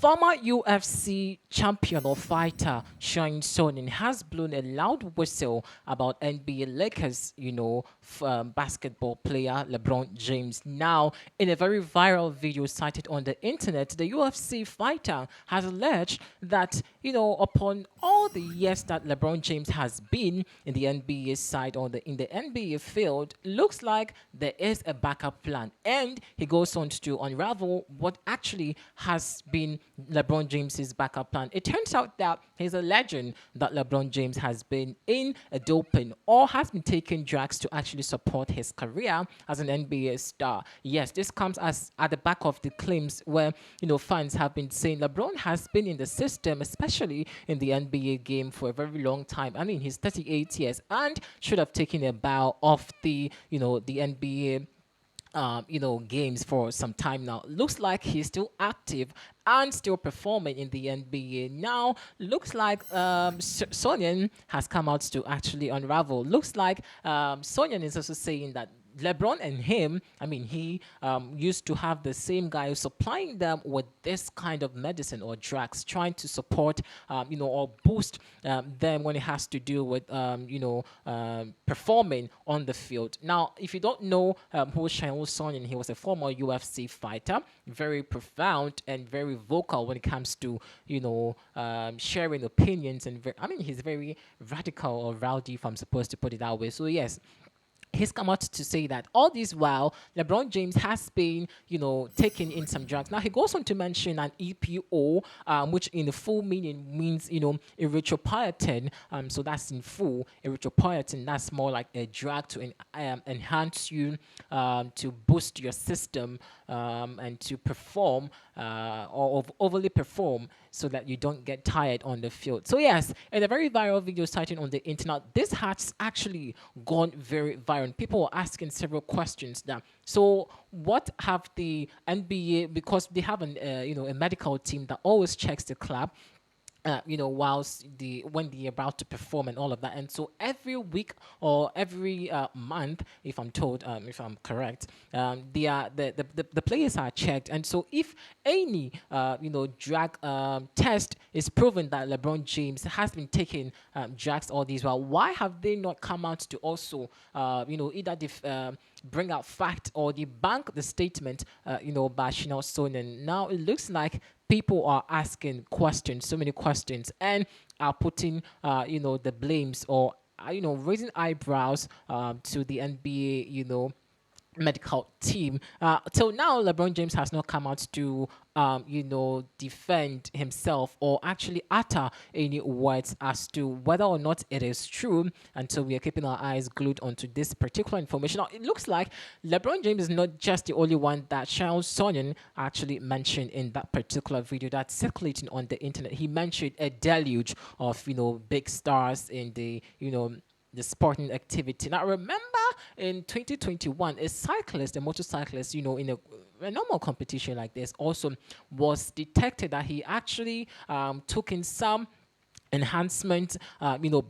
Former UFC champion or fighter Sonnen has blown a loud whistle about NBA Lakers, basketball player LeBron James. Now, in a very viral video cited on the internet, the UFC fighter has alleged that, upon all the years that LeBron James has been in the NBA side or in the NBA field, looks like there is a backup plan. And he goes on to unravel what actually has been LeBron James's backup plan. It turns out that he's a legend that LeBron James has been in a doping or has been taking drugs to actually support his career as an NBA star. Yes, this comes as at the back of the claims where fans have been saying LeBron has been in the system, especially in the NBA game, for a very long time. I mean, he's 38 years and should have taken a bow off the NBA games for some time now. Looks like he's still active and still performing in the NBA. Now, looks like Sonnen has come out to actually unravel. Looks like Sonnen is also saying that LeBron and him, I mean, he used to have the same guy supplying them with this kind of medicine or drugs, trying to support, or boost them when it has to do with, performing on the field. Now, if you don't know who Chael Sonnen, he was a former UFC fighter, very profound and very vocal when it comes to, sharing opinions. And he's very radical or rowdy, if I'm supposed to put it that way. So, yes, he's come out to say that all this while LeBron James has been, taking in some drugs. Now he goes on to mention an EPO, which in the full meaning means, erythropoietin. So that's in full erythropoietin. That's more like a drug to enhance you, to boost your system, and to perform or overly perform so that you don't get tired on the field. So yes, in a very viral video cited on the internet, this has actually gone very viral. People are asking several questions now. So what have the NBA, because they have a medical team that always checks the club, whilst when they're about to perform and all of that. And so every week or every month, if I'm told, if I'm correct, the players are checked. And so if any drug test is proven that LeBron James has been taking drugs all these while, why have they not come out to also either bring out fact or debunk the statement by Chanel Sonnen? Now it looks like people are asking questions, so many questions, and are putting, the blames or, raising eyebrows to the NBA, medical team. Till now, LeBron James has not come out to, defend himself or actually utter any words as to whether or not it is true. Until we are keeping our eyes glued onto this particular information. Now, it looks like LeBron James is not just the only one that Chael Sonnen actually mentioned in that particular video that's circulating on the internet. He mentioned a deluge of, big stars in the sporting activity. Now, remember in 2021, a motorcyclist, in a normal competition like this, also was detected that he actually took in some enhancement,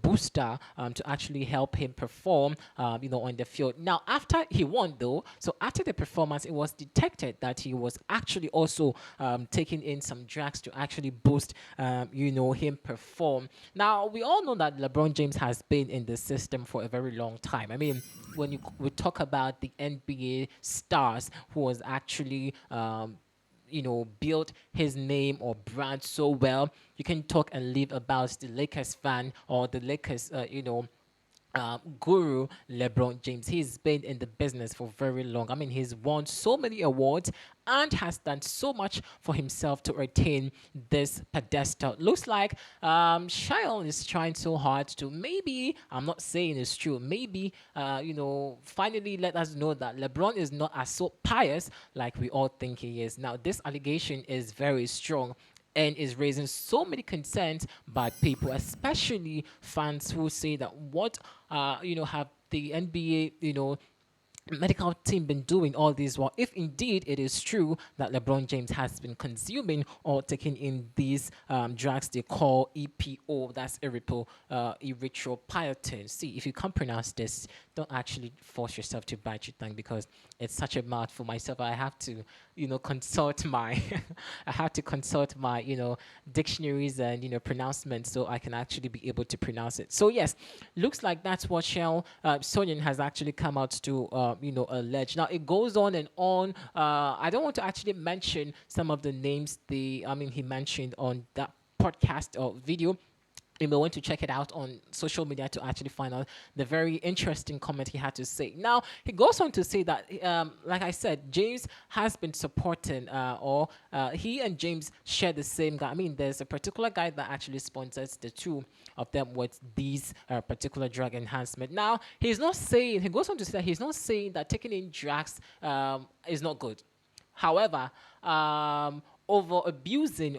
booster to actually help him perform, on the field. Now, after he won, though, so after the performance, it was detected that he was actually also taking in some drugs to actually boost, him perform. Now, we all know that LeBron James has been in the system for a very long time. I mean, when we talk about the NBA stars who was actually built his name or brand so well. You can talk and live about the Lakers fan or the Lakers, guru LeBron James. He's been in the business for very long. I mean, he's won so many awards and has done so much for himself to attain this pedestal. Looks like Chael is trying so hard to, maybe, I'm not saying it's true, maybe, finally let us know that LeBron is not as so pious like we all think he is. Now, this allegation is very strong and is raising so many concerns by people, especially fans who say that what have the NBA medical team been doing all this while, if indeed it is true that LeBron James has been consuming or taking in these drugs they call EPO, that's erythropoietin. See, if you can't pronounce this, don't actually force yourself to bite your tongue because it's such a mouthful. Myself, I have to, consult my, I have to consult my, dictionaries and pronouncements so I can actually be able to pronounce it. So yes, looks like that's what Shell Sonnen has actually come out to, allege. Now it goes on and on. I don't want to actually mention some of the names he mentioned on that podcast or video. You may want to check it out on social media to actually find out the very interesting comment he had to say. Now, he goes on to say that, like I said, James has been supporting, or he and James share the same guy. I mean, there's a particular guy that actually sponsors the two of them with these particular drug enhancement. Now, he goes on to say that he's not saying that taking in drugs is not good. However, over abusing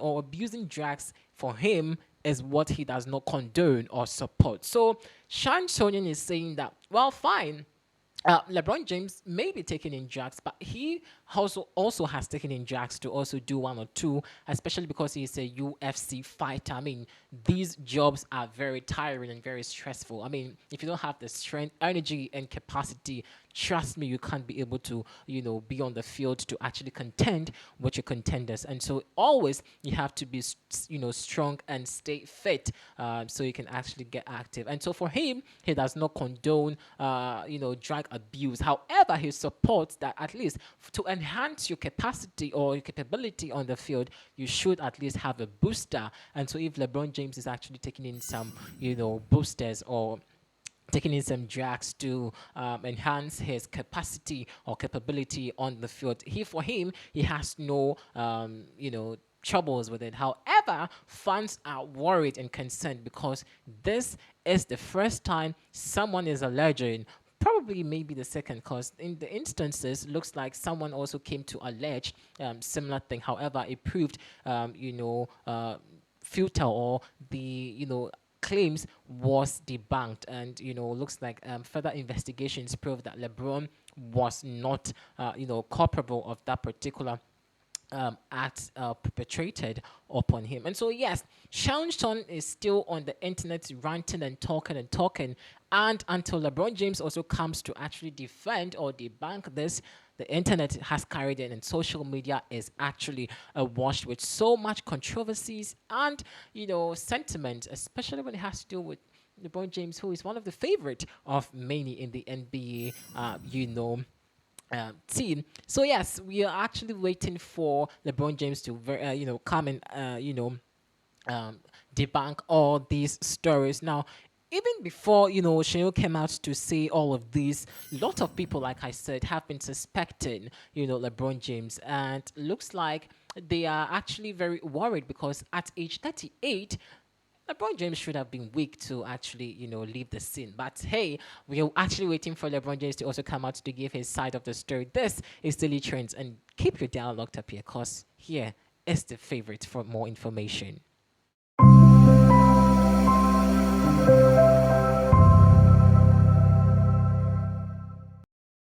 drugs for him is what he does not condone or support. So Shan Sonnen is saying that, well, fine, LeBron James may be taking in drugs, but he also has taken in drugs to also do one or two, especially because he's a UFC fighter. I mean, these jobs are very tiring and very stressful. I mean, if you don't have the strength, energy, and capacity, trust me, you can't be able to, be on the field to actually contend with your contenders. And so always you have to be, strong and stay fit, so you can actually get active. And so for him, he does not condone, drug abuse. However, he supports that at least to enhance your capacity or your capability on the field, you should at least have a booster. And so if LeBron James is actually taking in some, boosters or taking in some drugs to enhance his capacity or capability on the field. For him, he has no, troubles with it. However, fans are worried and concerned because this is the first time someone is alleging. Probably maybe the second, because in the instances, looks like someone also came to allege similar thing. However, it proved, futile, or the claims was debunked, and looks like further investigations prove that LeBron was not culpable of that particular act perpetrated upon him. And so yes, Shawnson is still on the internet ranting and talking and talking, and until LeBron James also comes to actually defend or debunk this, the internet has carried it, and social media is actually washed with so much controversies and sentiment, especially when it has to do with LeBron James, who is one of the favorite of many in the NBA. Team. So yes, we are actually waiting for LeBron James to come and debunk all these stories. Now, even before Chael came out to say all of these, a lot of people, like I said, have been suspecting LeBron James, and looks like they are actually very worried because at age 38. LeBron James should have been weak to actually, leave the scene. But hey, we are actually waiting for LeBron James to also come out to give his side of the story. This is Daily Trends, and keep your dial locked up here, because here is the favorite for more information.